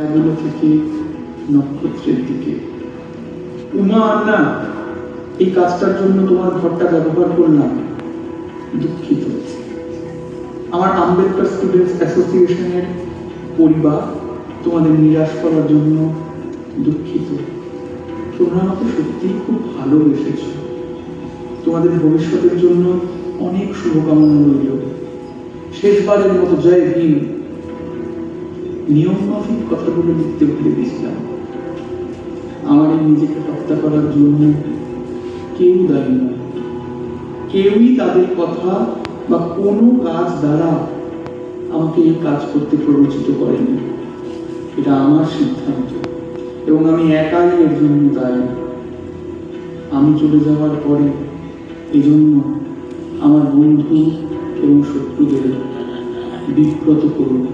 এগুলো থেকে নক্ষত্রের দিকে। উমা আন্না, এই কাজটার জন্য তোমার ঘরটা ব্যবহার করলাম, দুঃখিত। আমার আম্বেদকর স্টুডেন্টস অ্যাসোসিয়েশনের পরিবার তোমাদের নিরাশ করার জন্য দুঃখিত। তোমরা আমাকে সত্যিই খুব ভালোবেসেছ। তোমাদের ভবিষ্যতের জন্য অনেক শুভকামনা রইল। শেষবারের মতো জয় ভীম। নিয়ম মাফিক কথাগুলো লিখতে ভুলে গেছিলাম। আমার এই নিজেকে হত্যা করার জন্য কেউ দায়ী নয়। কেউই তাদের কথা বা কোনো কাজ দ্বারা আমাকে এই কাজ করতে প্ররোচিত করেনি। এটা আমার সিদ্ধান্ত এবং আমি একাই এর জন্য দায়ী। আমি চলে যাওয়ার পরে এজন্য আমার বন্ধু এবং শত্রুদের বিব্রত করব।